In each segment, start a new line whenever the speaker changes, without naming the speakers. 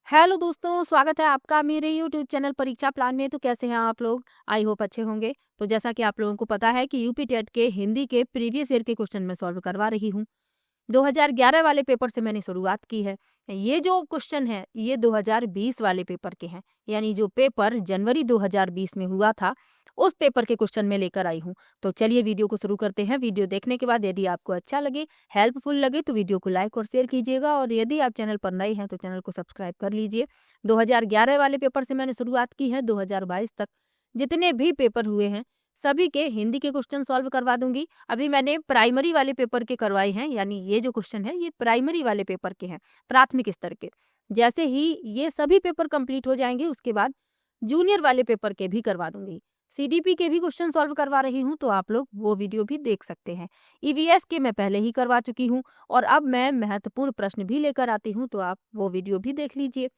Hello दोस्तों, स्वागत है आपका मेरे यूट्यूब चैनल परीक्षा प्लान में। तो कैसे हैं आप लोग? आई होप अच्छे होंगे। तो जैसा कि आप लोगों को पता है कि यूपी टेट के हिंदी के प्रीवियस ईयर के क्वेश्चन मैं सॉल्व करवा रही हूँ। 2011 वाले पेपर से मैंने शुरुआत की है। ये जो क्वेश्चन है ये 2020 वाले पेपर के हैं, यानी जो पेपर जनवरी 2020 में हुआ था उस पेपर के क्वेश्चन में लेकर आई हूँ। तो चलिए वीडियो को शुरू करते हैं। वीडियो देखने के बाद यदि आपको अच्छा लगे, हेल्पफुल लगे तो वीडियो को लाइक और शेयर कीजिएगा, और यदि आप चैनल पर नए हैं तो चैनल को सब्सक्राइब कर लीजिए। 2011 वाले पेपर से मैंने शुरुआत की है। 2022 तक जितने भी पेपर हुए हैं सभी के हिंदी के क्वेश्चन सॉल्व करवा दूंगी। अभी मैंने प्राइमरी वाले पेपर के करवाए हैं, यानी ये जो क्वेश्चन है ये प्राइमरी वाले पेपर के हैं, प्राथमिक स्तर के। जैसे ही ये सभी पेपर कंप्लीट हो जाएंगे उसके बाद जूनियर वाले पेपर के भी करवा दूंगी। सीडीपी के भी क्वेश्चन सॉल्व करवा रही हूँ, तो आप लोग वो वीडियो भी देख सकते हैं। ईवीएस के मैं पहले ही करवा चुकी हूँ और अब मैं महत्वपूर्ण प्रश्न भी लेकर आती हूँ, तो आप वो वीडियो भी देख लीजिए।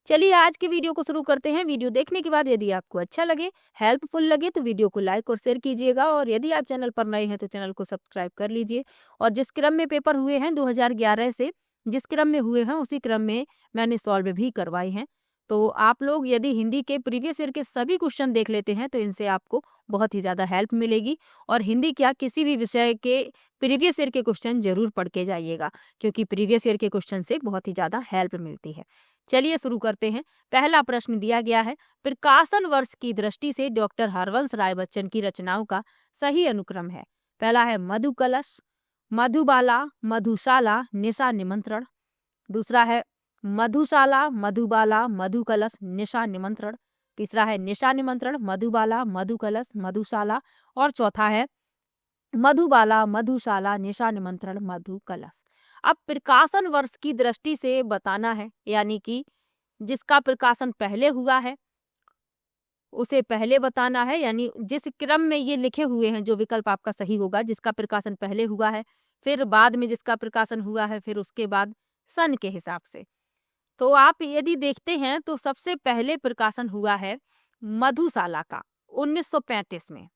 चलिए आज के वीडियो को शुरू करते हैं। वीडियो देखने के बाद यदि आपको अच्छा लगे, हेल्पफुल लगे तो वीडियो को लाइक और शेयर कीजिएगा, और यदि आप चैनल पर नए हैं तो चैनल को सब्सक्राइब कर लीजिए। और जिस क्रम में पेपर हुए हैं 2011 से, जिस क्रम में हुए हैं उसी क्रम में मैंने सॉल्व भी करवाए हैं। तो आप लोग यदि हिंदी के प्रीवियस ईयर के सभी क्वेश्चन देख लेते हैं तो इनसे आपको बहुत ही ज़्यादा हेल्प मिलेगी। और हिंदी क्या किसी भी विषय के प्रीवियस ईयर के क्वेश्चन जरूर पढ़ के जाइएगा, क्योंकि प्रीवियस ईयर के क्वेश्चन से बहुत ही ज़्यादा हेल्प मिलती है। चलिए शुरू करते हैं। पहला प्रश्न दिया गया है, प्रकाशन वर्ष की दृष्टि से डॉक्टर हरवंश राय बच्चन की रचनाओं का सही अनुक्रम है। पहला है मधु कलश, मधुबाला, मधुशाला, निशा निमंत्रण। दूसरा है मधुशाला, मधुबाला, मधु कलश, निशा निमंत्रण। तीसरा है निशा निमंत्रण, मधुबाला, मधु कलश, मधुशाला। और चौथा है मधुबाला, मधुशाला, निशा निमंत्रण, मधु कलश। अब प्रकाशन वर्ष की दृष्टि से बताना है, यानी कि जिसका प्रकाशन पहले हुआ है उसे पहले बताना है, यानी जिस क्रम में ये लिखे हुए हैं जो विकल्प आपका सही होगा, जिसका प्रकाशन पहले हुआ है, फिर बाद में जिसका प्रकाशन हुआ है, फिर उसके बाद सन के हिसाब से। तो आप यदि देखते हैं तो सबसे पहले प्रकाशन हुआ है मधुशाला का 1935 में।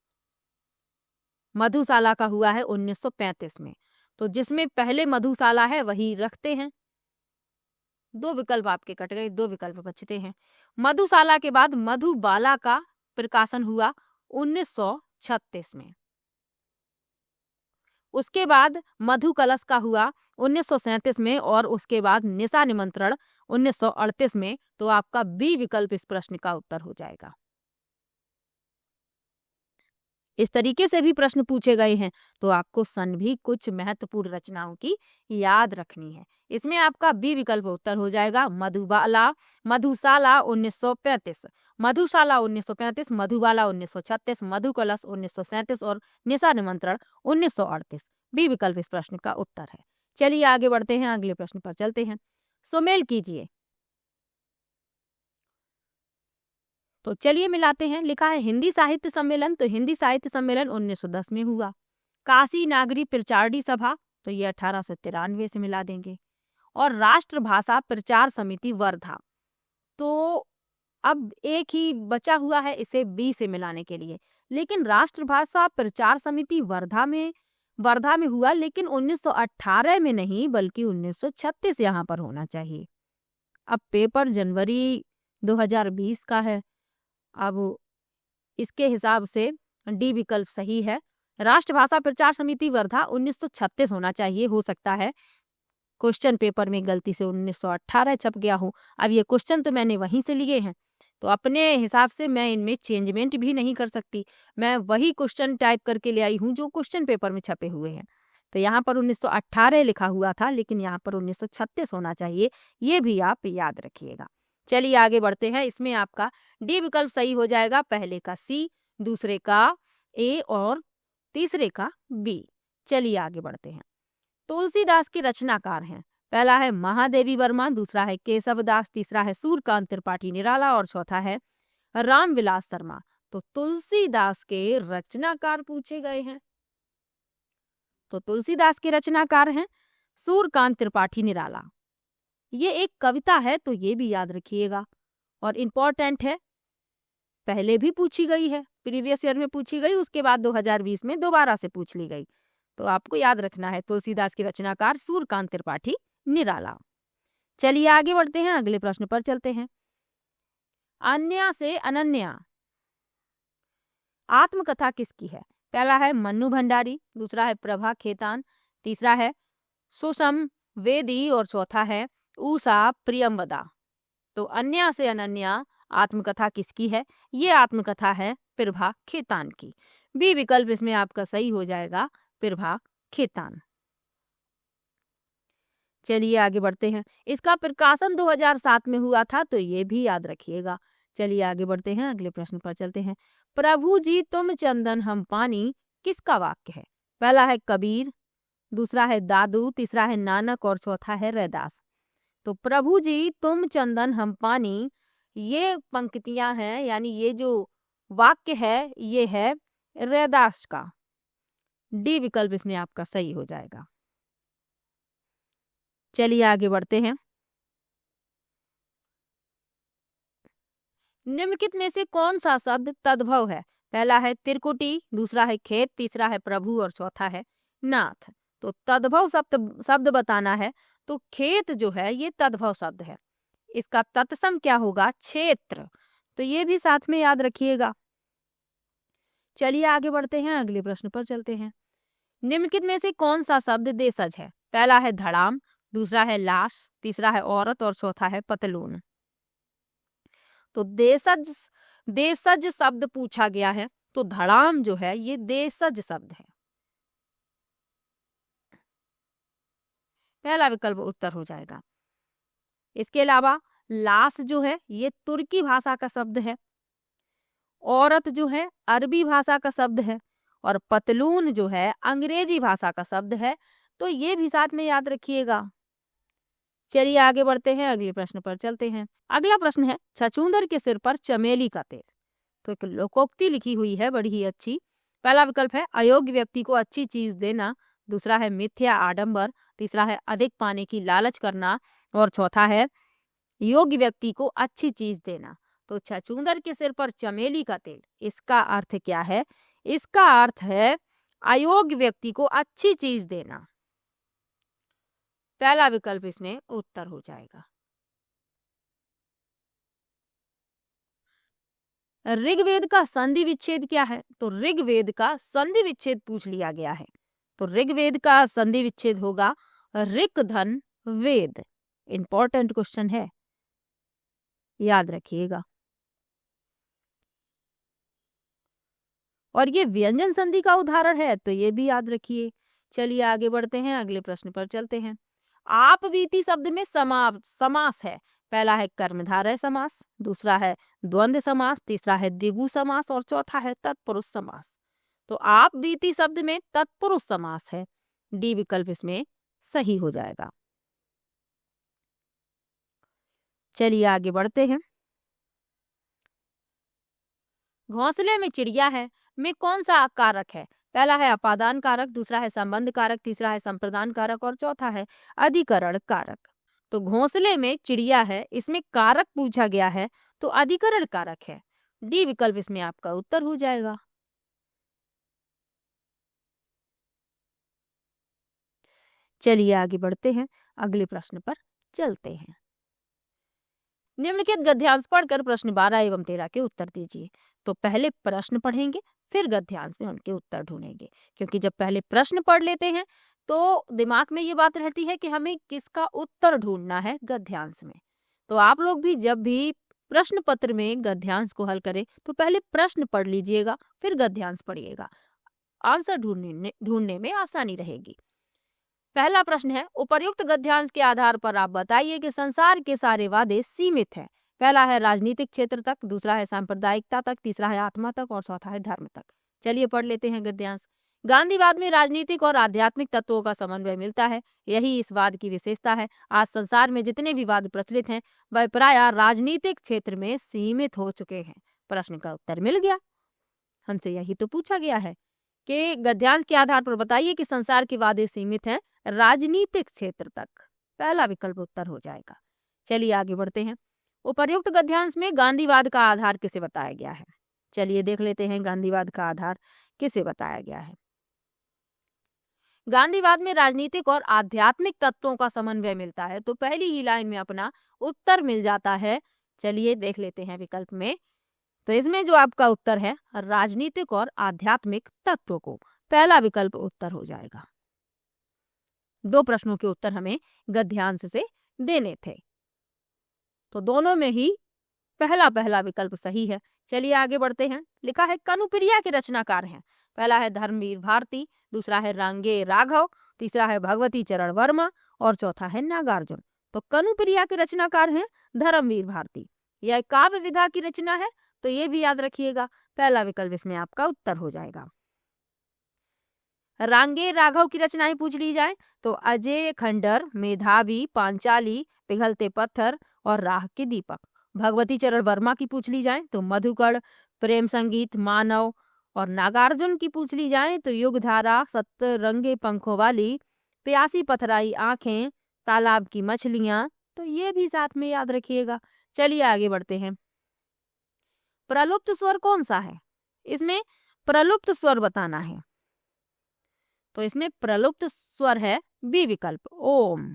मधुशाला का हुआ है 1935 में। तो जिसमें पहले मधुशाला है वही रखते हैं। दो विकल्प आपके कट गए, दो विकल्प बचते हैं। मधुशाला के बाद मधुबाला का प्रकाशन हुआ 1936 में। उसके बाद मधु कलश का हुआ 1937 में, और उसके बाद निशा निमंत्रण 1938 में। तो आपका बी विकल्प इस प्रश्न का उत्तर हो जाएगा। इस तरीके से भी प्रश्न पूछे गए हैं तो आपको सन भी कुछ महत्वपूर्ण रचनाओं की याद रखनी है। इसमें आपका बी विकल्प उत्तर हो जाएगा मधुबाला, मधुशाला 1935, मधुशाला 1935, मधुबाला 1936, मधु कलश 1937 और निशा निमंत्रण 1938। बी विकल्प इस प्रश्न का उत्तर है। चलिए आगे बढ़ते हैं, अगले प्रश्न पर चलते हैं। सुमेल कीजिए। तो चलिए मिलाते हैं। लिखा है हिंदी साहित्य सम्मेलन, तो हिंदी साहित्य सम्मेलन 1910 में हुआ। काशी नागरी प्रचारणी सभा, तो ये 1893 से मिला देंगे। और राष्ट्रभाषा प्रचार समिति वर्धा, तो अब एक ही बचा हुआ है इसे बी से मिलाने के लिए। लेकिन राष्ट्रभाषा प्रचार समिति वर्धा में हुआ, लेकिन 1918 में नहीं बल्कि 1936 यहाँ पर होना चाहिए। अब पेपर जनवरी 2020 का है। अब इसके हिसाब से डी विकल्प सही है। राष्ट्रभाषा प्रचार समिति वर्धा 1936 होना चाहिए। हो सकता है क्वेश्चन पेपर में गलती से 1918 छप गया हो। अब ये क्वेश्चन तो मैंने वहीं से लिए हैं, तो अपने हिसाब से मैं इनमें चेंजमेंट भी नहीं कर सकती। मैं वही क्वेश्चन टाइप करके ले आई हूँ जो क्वेश्चन पेपर में छपे हुए हैं। तो यहाँ पर 1918 लिखा हुआ था, लेकिन यहाँ पर 1936 होना चाहिए। ये भी आप याद रखिएगा। चलिए आगे बढ़ते हैं। इसमें आपका डी विकल्प सही हो जाएगा। पहले का सी, दूसरे का ए और तीसरे का बी। चलिए आगे बढ़ते हैं। तुलसीदास के रचनाकार हैं। पहला है महादेवी वर्मा, दूसरा है केशवदास, तीसरा है सूर्यकांत त्रिपाठी निराला और चौथा है रामविलास शर्मा। तो तुलसीदास के रचनाकार पूछे गए हैं, तो तुलसीदास के रचनाकार हैं सूर्यकांत त्रिपाठी निराला। ये एक कविता है, तो ये भी याद रखिएगा और इम्पोर्टेंट है। पहले भी पूछी गई है, प्रीवियस ईयर में पूछी गई, उसके बाद 2020 में दोबारा से पूछ ली गई। तो आपको याद रखना है तुलसीदास के रचनाकार सूर्यकांत त्रिपाठी निराला। चलिए आगे बढ़ते हैं, अगले प्रश्न पर चलते हैं। अन्या से अनन्या आत्मकथा किसकी है? पहला है मन्नू भंडारी, दूसरा है प्रभा खेतान, तीसरा है सुषम वेदी और चौथा है उषा प्रियमवदा। तो अन्या से अनन्या आत्मकथा किसकी है? ये आत्मकथा है प्रभा खेतान की। बी विकल्प इसमें आपका सही हो जाएगा, प्रभा खेतान। चलिए आगे बढ़ते हैं। इसका प्रकाशन 2007 में हुआ था, तो ये भी याद रखिएगा। चलिए आगे बढ़ते हैं, अगले प्रश्न पर चलते हैं। प्रभु जी तुम चंदन हम पानी किसका वाक्य है? पहला है कबीर, दूसरा है दादू, तीसरा है नानक और चौथा है रैदास। तो प्रभु जी तुम चंदन हम पानी, ये पंक्तियां हैं, यानी ये जो वाक्य है ये है रैदास का। डी विकल्प इसमें आपका सही हो जाएगा। चलिए आगे बढ़ते हैं। निम्नलिखित में से कौन सा शब्द तद्भव है? पहला है त्रिकुटी, दूसरा है खेत, तीसरा है प्रभु और चौथा है नाथ। तो तद्भव शब्द शब्द बताना है, तो खेत जो है ये तद्भव शब्द है। इसका तत्सम क्या होगा? क्षेत्र। तो ये भी साथ में याद रखिएगा। चलिए आगे बढ़ते हैं, अगले प्रश्न पर चलते हैं। निम्नलिखित में से कौन सा शब्द देशज है? पहला है धड़ाम, दूसरा है लाश, तीसरा है औरत और चौथा है पतलून। तो देशज देशज शब्द पूछा गया है, तो धड़ाम जो है ये देशज शब्द है। पहला विकल्प उत्तर हो जाएगा। इसके अलावा लाश जो है ये तुर्की भाषा का शब्द है, औरत जो है अरबी भाषा का शब्द है और पतलून जो है अंग्रेजी भाषा का शब्द है। तो ये भी साथ में याद रखिएगा। चलिए आगे बढ़ते हैं, अगले प्रश्न पर चलते हैं। अगला प्रश्न है छछूंदर के सिर पर चमेली का तेल। तो एक लोकोक्ति लिखी हुई है बड़ी ही अच्छी। पहला विकल्प है अयोग्य व्यक्ति को अच्छी चीज देना, दूसरा है मिथ्या आडंबर, तीसरा है अधिक पाने की लालच करना और चौथा है योग्य व्यक्ति को अच्छी चीज देना। तो छछूंदर के सिर पर चमेली का तेल, इसका अर्थ क्या है? इसका अर्थ है अयोग्य व्यक्ति को अच्छी चीज देना। पहला विकल्प इसमें उत्तर हो जाएगा। ऋग्वेद का संधि विच्छेद क्या है? तो ऋग्वेद का संधि विच्छेद पूछ लिया गया है। तो ऋग्वेद का संधि विच्छेद होगा ऋक धन वेद। इंपॉर्टेंट क्वेश्चन है, याद रखिएगा। और ये व्यंजन संधि का उदाहरण है, तो ये भी याद रखिए। चलिए आगे बढ़ते हैं, अगले प्रश्न पर चलते हैं। आप बीती शब्द में समास है। पहला है कर्मधारय समास, दूसरा है द्वंद्व समास, तीसरा है द्विगु समास और चौथा है तत्पुरुष समास। तो आप बीती शब्द में तत्पुरुष समास है। डी विकल्प इसमें सही हो जाएगा। चलिए आगे बढ़ते हैं। घोंसले में चिड़िया है में कौन सा कारक है? पहला है अपादान कारक, दूसरा है संबंध कारक, तीसरा है संप्रदान कारक और चौथा है अधिकरण कारक। तो घोंसले में चिड़िया है, इसमें कारक पूछा गया है, तो अधिकरण कारक है। डी विकल्प इसमें आपका उत्तर हो जाएगा। चलिए आगे बढ़ते हैं, अगले प्रश्न पर चलते हैं। निम्नलिखित गद्यांश पढ़कर प्रश्न 12 एवं 13 के उत्तर दीजिए। तो पहले प्रश्न पढ़ेंगे, फिर गद्यांश में उनके उत्तर ढूंढेंगे, क्योंकि जब पहले प्रश्न पढ़ लेते हैं तो दिमाग में ये बात रहती है कि हमें किसका उत्तर ढूंढना है गद्यांश में। तो आप लोग भी जब भी प्रश्न पत्र में गद्यांश को हल करें तो पहले प्रश्न पढ़ लीजिएगा, फिर गद्यांश पढ़िएगा। आंसर ढूंढने में आसानी रहेगी। पहला प्रश्न है उपर्युक्त गद्यांश के आधार पर आप बताइए कि संसार के सारे वादे सीमित हैं। पहला है राजनीतिक क्षेत्र तक, दूसरा है सांप्रदायिकता तक, तीसरा है आत्मा तक और चौथा है धर्म तक। चलिए पढ़ लेते हैं गद्यांश। गांधीवाद में राजनीतिक और आध्यात्मिक तत्वों का समन्वय मिलता है, यही इस वाद की विशेषता है। आज संसार में जितने भी वाद प्रचलित हैं वह प्रायः राजनीतिक क्षेत्र में सीमित हो चुके हैं। प्रश्न का उत्तर मिल गया। हमसे यही तो पूछा गया है कि गद्यांश के आधार पर बताइए कि संसार के वादे सीमित हैं राजनीतिक क्षेत्र तक। पहला विकल्प उत्तर हो जाएगा। चलिए आगे बढ़ते हैं। उपर्युक्त गद्यांश में गांधीवाद का आधार किसे बताया गया है? चलिए देख लेते हैं गांधीवाद का आधार किसे बताया गया है। गांधीवाद में राजनीतिक और आध्यात्मिक तत्वों का समन्वय मिलता है। तो पहली ही लाइन में अपना उत्तर मिल जाता है। चलिए देख लेते हैं विकल्प में। तो इसमें जो आपका उत्तर है राजनीतिक और आध्यात्मिक तत्वों को, पहला विकल्प उत्तर हो जाएगा। दो प्रश्नों के उत्तर हमें गद्यांश से देने थे, तो दोनों में ही पहला पहला विकल्प सही है। चलिए आगे बढ़ते हैं। लिखा है कनुप्रिया के रचनाकार हैं। पहला है धर्मवीर भारती, दूसरा है रांगे राघव, तीसरा है भगवती चरण वर्मा और चौथा है नागार्जुन। तो कनुप्रिया के रचनाकार हैं धर्मवीर भारती। यह काव्य विधा की रचना है, तो ये भी याद रखिएगा। पहला विकल्प इसमें आपका उत्तर हो जाएगा। रांगे राघव की रचनाएं पूछ ली जाए तो अजय खंडर, मेधावी, पांचाली, पिघलते पत्थर और राह के दीपक। भगवती चरण वर्मा की पूछ ली जाए तो मधुकड़, प्रेम संगीत, मानव। और नागार्जुन की पूछ ली जाए तो युगधारा, सतरंगे पंखों वाली, प्यासी पथराई आंखें, तालाब की मछलियां। तो ये भी साथ में याद रखिएगा। चलिए आगे बढ़ते हैं। प्रलुप्त स्वर कौन सा है? इसमें प्रलुप्त स्वर बताना है। तो इसमें प्रलुप्त स्वर है बी विकल्प, ओम।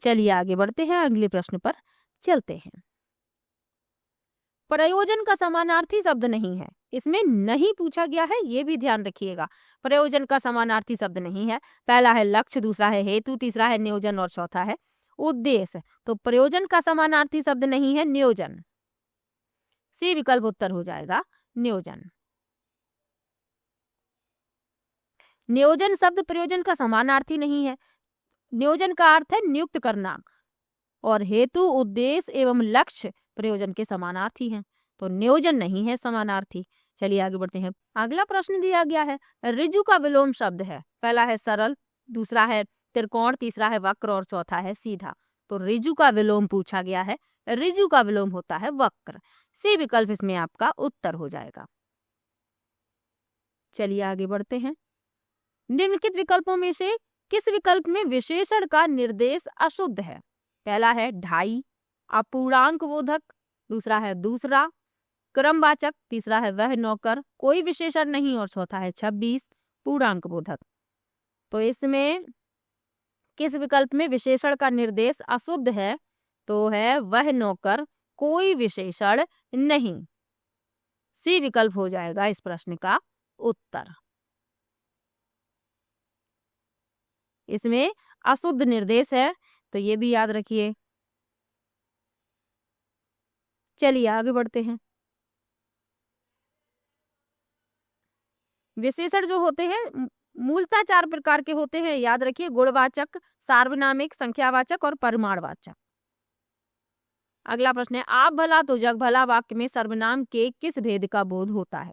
चलिए आगे बढ़ते हैं, अगले प्रश्न पर चलते हैं। प्रयोजन का समानार्थी शब्द नहीं है। इसमें नहीं पूछा गया है, ये भी ध्यान रखिएगा। प्रयोजन का समानार्थी शब्द नहीं है। पहला है लक्ष्य, दूसरा है हेतु, तीसरा है नियोजन और चौथा है उद्देश्य। तो प्रयोजन का समानार्थी शब्द नहीं है नियोजन। सी विकल्प उत्तर हो जाएगा, नियोजन। नियोजन शब्द प्रयोजन का समानार्थी नहीं है। नियोजन का अर्थ है नियुक्त करना, और हेतु, उद्देश्य एवं लक्ष्य प्रयोजन के समानार्थी हैं। तो नियोजन नहीं है समानार्थी। चलिए आगे बढ़ते हैं। अगला प्रश्न दिया गया है ऋजु का विलोम शब्द है। पहला है सरल, दूसरा है त्रिकोण, तीसरा है वक्र और चौथा है सीधा। तो ऋजु का विलोम पूछा गया है। ऋजु का विलोम होता है वक्र। सी विकल्प इसमें आपका उत्तर हो जाएगा। चलिए आगे बढ़ते हैं। निम्नलिखित विकल्पों में से किस विकल्प में विशेषण का निर्देश अशुद्ध है? पहला है ढाई, अपूर्णांक बोधक, दूसरा है दूसरा, क्रमवाचक, तीसरा है वह नौकर, कोई विशेषण नहीं और चौथा है 26, पूर्णांक बोधक। तो इसमें किस विकल्प में विशेषण का निर्देश अशुद्ध है? तो है वह नौकर, कोई विशेषण नहीं। सी विकल्प हो जाएगा इस प्रश्न का उत्तर। इसमें अशुद्ध निर्देश है, तो ये भी याद रखिए। चलिए आगे बढ़ते हैं। विशेषण जो होते हैं मूलतः 4 प्रकार के होते हैं, याद रखिए। गुणवाचक, सार्वनामिक, संख्यावाचक और परिमाणवाचक। अगला प्रश्न है आप भला तो जग भला वाक्य में सर्वनाम के किस भेद का बोध होता है?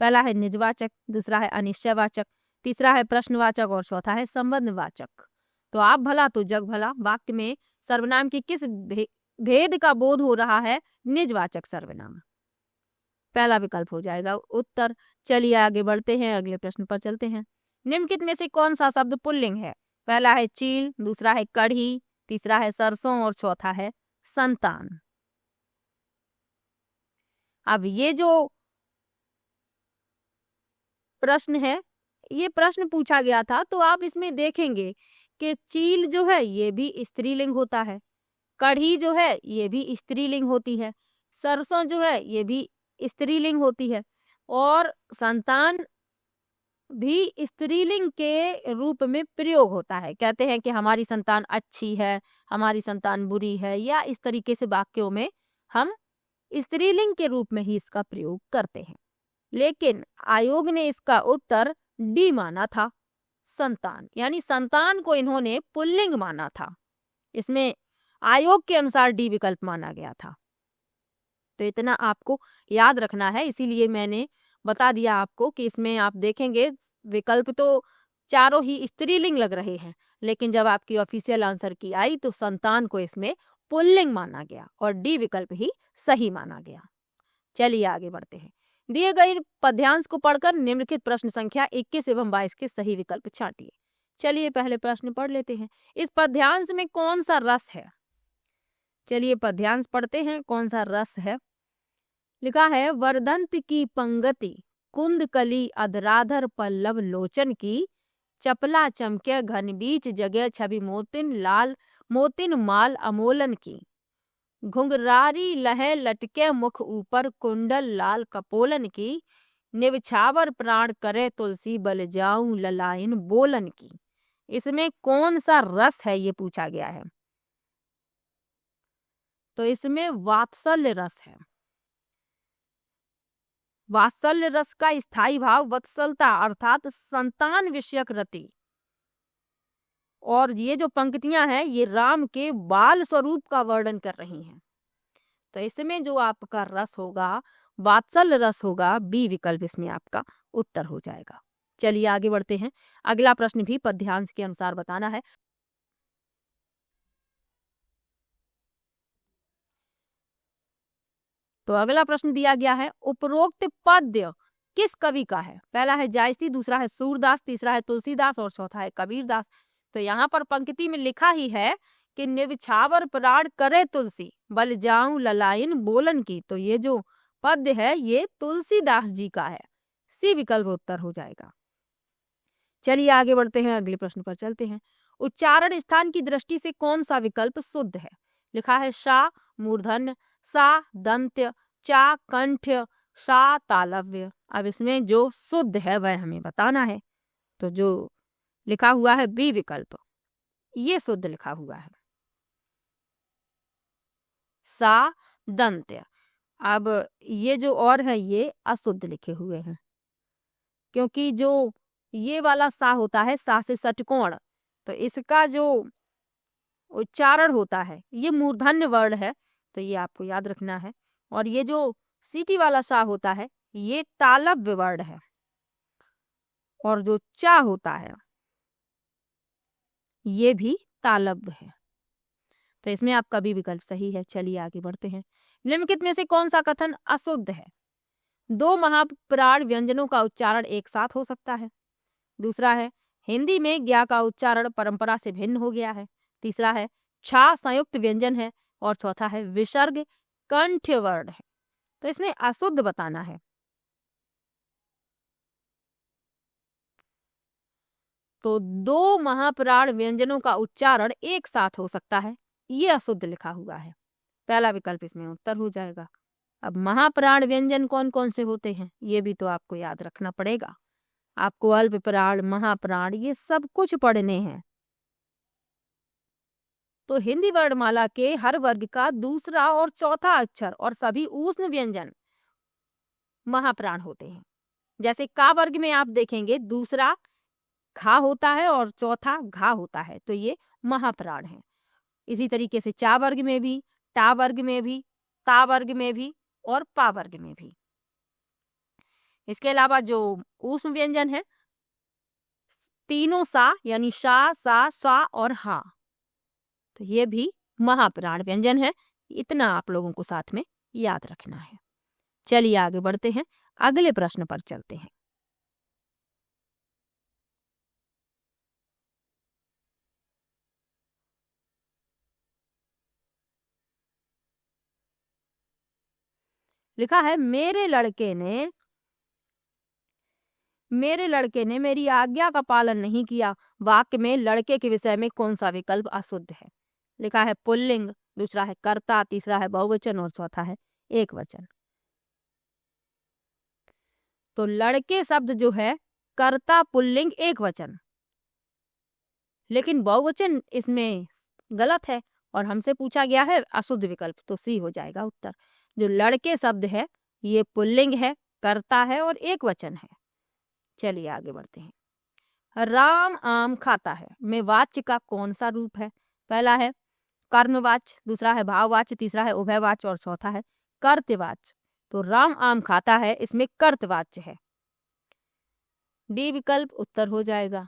पहला है निजवाचक, दूसरा है अनिश्चयवाचक, तीसरा है प्रश्नवाचक और चौथा है संबंधवाचक। तो आप भला तो जग भला वाक्य में सर्वनाम के किस भेद का बोध हो रहा है? निजवाचक सर्वनाम। पहला विकल्प हो जाएगा उत्तर। चलिए आगे बढ़ते हैं, अगले प्रश्न पर चलते हैं। निम्नलिखित में से कौन सा शब्द पुल्लिंग है? पहला है चील, दूसरा है कढ़ी, तीसरा है सरसों और चौथा है संतान। अब ये जो प्रश्न है, ये प्रश्न पूछा गया था, तो आप इसमें देखेंगे कि चील जो है ये भी स्त्रीलिंग होता है, कढ़ी जो है ये भी स्त्रीलिंग होती है, सरसों जो है ये भी स्त्रीलिंग होती है, और संतान भी स्त्रीलिंग के रूप में प्रयोग होता है। कहते हैं कि हमारी संतान अच्छी है, हमारी संतान बुरी है, या इस तरीके से वाक्यों में हम स्त्रीलिंग के रूप में ही इसका प्रयोग करते हैं। लेकिन आयोग ने इसका उत्तर डी माना था, संतान। यानी संतान को इन्होंने पुल्लिंग माना था। इसमें आयोग के अनुसार डी विकल्प माना गया था। तो इतना आपको याद रखना है, इसीलिए मैंने बता दिया आपको कि इसमें आप देखेंगे विकल्प तो चारों ही स्त्रीलिंग लग रहे हैं, लेकिन जब आपकी ऑफिशियल आंसर की आई तो संतान को इसमें पुल्लिंग माना गया और डी विकल्प ही सही माना गया। चलिए आगे बढ़ते हैं। दिए गए पद्यांश को पढ़कर निम्नलिखित प्रश्न संख्या 21 एवं 22 के सही विकल्प छांटिए। चलिए पहले प्रश्न पढ़ लेते हैं। इस पद्यांश में कौन सा रस है? चलिए पद्यांश पढ़ते हैं कौन सा रस है। लिखा है, वर्धंत की पंगति कुंद कली अधराधर पल्लव लोचन की, चपला चमके घन बीच जगह छवि मोतिन माल अमोलन की, घुंघरारी लहे लटके मुख ऊपर कुंडल लाल कपोलन की, निवछावर प्राण करे तुलसी बल जाऊं ललायन बोलन की। इसमें कौन सा रस है ये पूछा गया है। तो इसमें वात्सल्य रस है। वात्सल्य रस का स्थायी भाव वत्सलता अर्थात संतान विषयक रति। और ये जो पंक्तियां हैं ये राम के बाल स्वरूप का वर्णन कर रही हैं। तो इसमें जो आपका रस होगा वात्सल्य रस होगा, बी विकल्प इसमें आपका उत्तर हो जाएगा। चलिए आगे बढ़ते हैं। अगला प्रश्न भी पद्यांश के अनुसार बताना है। तो अगला प्रश्न दिया गया है, उपरोक्त पद्य किस कवि का है। पहला है जायसी, दूसरा है सूरदास, तीसरा है तुलसीदास और चौथा है कबीरदास। तो यहाँ पर पंक्ति में लिखा ही है कि निवछावर प्राण करे तुलसी बल जाऊं ललायन बोलन की। तो ये जो पद्य है ये तुलसीदास जी का है, सी विकल्प उत्तर हो जाएगा। चलिए आगे बढ़ते हैं, अगले प्रश्न पर चलते हैं। उच्चारण स्थान की दृष्टि से कौन सा विकल्प शुद्ध है। लिखा है, शा मूर्धन्य, सा दंत्य, चा कंठ्य, सा तालव्य। अब इसमें जो शुद्ध है वह हमें बताना है। तो जो लिखा हुआ है बी विकल्प, ये शुद्ध लिखा हुआ है, सा दंत्य। अब ये जो और है ये अशुद्ध लिखे हुए हैं, क्योंकि जो ये वाला सा होता है सा से षटकोण, तो इसका जो उच्चारण होता है ये मूर्धन्य वर्ण है, तो ये आपको याद रखना है। और ये जो सीटी वाला सा होता है ये तालव्य वर्ण है, और जो चा होता है ये भी तालव्य है। तो इसमें आपका भी विकल्प सही है। चलिए आगे बढ़ते हैं। निम्नलिखित में से कौन सा कथन अशुद्ध है। दो महाप्राण व्यंजनों का उच्चारण एक साथ हो सकता है। दूसरा है, हिंदी में ज्ञा का उच्चारण परंपरा से भिन्न हो गया है। तीसरा है, छा संयुक्त व्यंजन है। और चौथा है, विसर्ग कंठ्य वर्ण है। तो इसमें अशुद्ध बताना है। तो दो महाप्राण व्यंजनों का उच्चारण एक साथ हो सकता है, ये अशुद्ध लिखा हुआ है। पहला विकल्प इसमें उत्तर हो जाएगा। अब महाप्राण व्यंजन कौन कौन से होते हैं ये भी तो आपको याद रखना पड़ेगा। आपको अल्प प्राण, महाप्राण ये सब कुछ पढ़ने हैं। तो हिंदी वर्णमाला के हर वर्ग का दूसरा और चौथा अक्षर और सभी ऊष्म व्यंजन महाप्राण होते हैं। जैसे का वर्ग में आप देखेंगे दूसरा खा होता है और चौथा घा होता है, तो ये महाप्राण है। इसी तरीके से चा वर्ग में भी, टा वर्ग में भी, ता वर्ग में भी और पा वर्ग में भी। इसके अलावा जो ऊष्म व्यंजन है तीनों सा यानी शा, सा, सा और हा, तो ये भी महाप्राण व्यंजन है। इतना आप लोगों को साथ में याद रखना है। चलिए आगे बढ़ते हैं, अगले प्रश्न पर चलते हैं। लिखा है, मेरे लड़के ने मेरी आज्ञा का पालन नहीं किया। वाक्य में लड़के के विषय में कौन सा विकल्प अशुद्ध है। लिखा है पुल्लिंग, दूसरा है कर्ता, तीसरा है बहुवचन और चौथा है एक वचन। तो लड़के शब्द जो है कर्ता पुल्लिंग एक वचन, लेकिन बहुवचन इसमें गलत है और हमसे पूछा गया है अशुद्ध विकल्प, तो सी हो जाएगा उत्तर। जो लड़के शब्द है ये पुल्लिंग है, कर्ता है और एक वचन है। चलिए आगे बढ़ते हैं। राम आम खाता है में वाच्य का कौन सा रूप है। पहला है कर्मवाच्य, दूसरा है भाववाच्य, तीसरा है उभयवाच्य और चौथा है कर्तवाच्य। तो राम आम खाता है इसमें कर्तवाच्य है, डी विकल्प उत्तर हो जाएगा।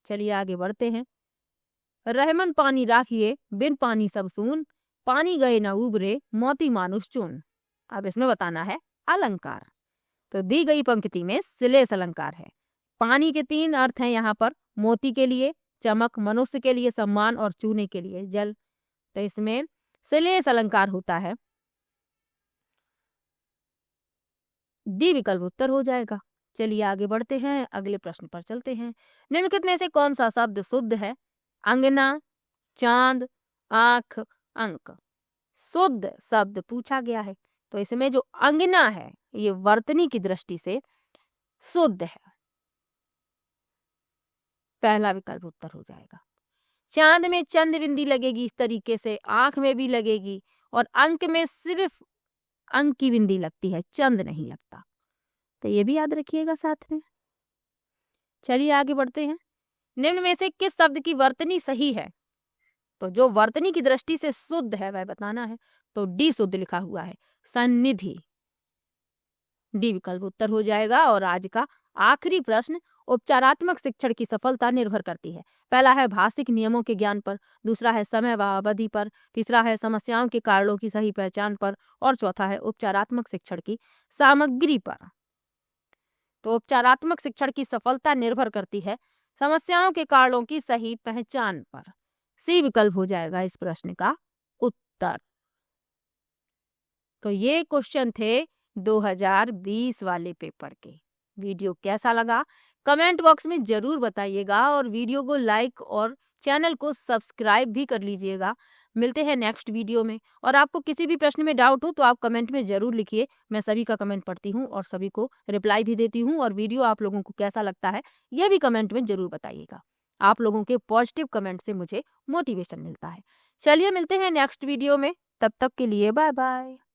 चलिए आगे बढ़ते हैं। रहमन पानी राखिए बिन पानी सब सून, पानी गए न उबरे मोती मानुष चून। अब इसमें बताना है अलंकार। तो दी गई पंक्ति में श्लेष अलंकार है। पानी के तीन अर्थ हैं यहाँ पर, मोती के लिए चमक, मनुष्य के लिए सम्मान और चूने के लिए जल। तो इसमें श्लेष अलंकार होता है। डी विकल्प उत्तर हो जाएगा। चलिए आगे बढ़ते हैं, अगले प्रश्न पर चलते हैं। निम्नलिखित में से कौन सा शब्द शुद्ध है? अंगना, चांद, आंख, अंक। शुद्ध शब्द पूछा गया है, तो इसमें जो अंगना है ये वर्तनी की दृष्टि से शुद्ध है। पहला विकल्प उत्तर हो जाएगा। चांद में चंद बिंदी लगेगी इस तरीके से, आंख में भी लगेगी, और अंक में सिर्फ अंक की बिंदी लगती है, चंद नहीं लगता। तो ये भी याद रखिएगा साथ में। चलिए आगे बढ़ते हैं। निम्न में से किस शब्द की वर्तनी सही है? तो जो वर्तनी की दृष्टि से शुद्ध है वह बताना है। तो डी शुद्ध लिखा हुआ है, सन्निधि। डी विकल्प उत्तर हो जाएगा। और आज का आखिरी प्रश्न, उपचारात्मक शिक्षण की सफलता निर्भर करती है। पहला है भाषिक नियमों के ज्ञान पर, दूसरा है समय व अवधि पर, तीसरा है समस्याओं के कारणों की सही पहचान पर, और चौथा है उपचारात्मक शिक्षण की सामग्री पर। तो उपचारात्मक शिक्षण की सफलता निर्भर करती है समस्याओं के कारणों की सही पहचान पर। सी विकल्प हो जाएगा इस प्रश्न का उत्तर। तो ये क्वेश्चन थे 2020 वाले पेपर के। वीडियो कैसा लगा कमेंट बॉक्स में जरूर बताइएगा, और वीडियो को लाइक और चैनल को सब्सक्राइब भी कर लीजिएगा। मिलते हैं नेक्स्ट वीडियो में। और आपको किसी भी प्रश्न में डाउट हो तो आप कमेंट में जरूर लिखिए, मैं सभी का कमेंट पढ़ती हूँ और सभी को रिप्लाई भी देती हूँ। और वीडियो आप लोगों को कैसा लगता है यह भी कमेंट में जरूर बताइएगा। आप लोगों के पॉजिटिव कमेंट से मुझे मोटिवेशन मिलता है। चलिए मिलते हैं नेक्स्ट वीडियो में, तब तक के लिए बाय बाय।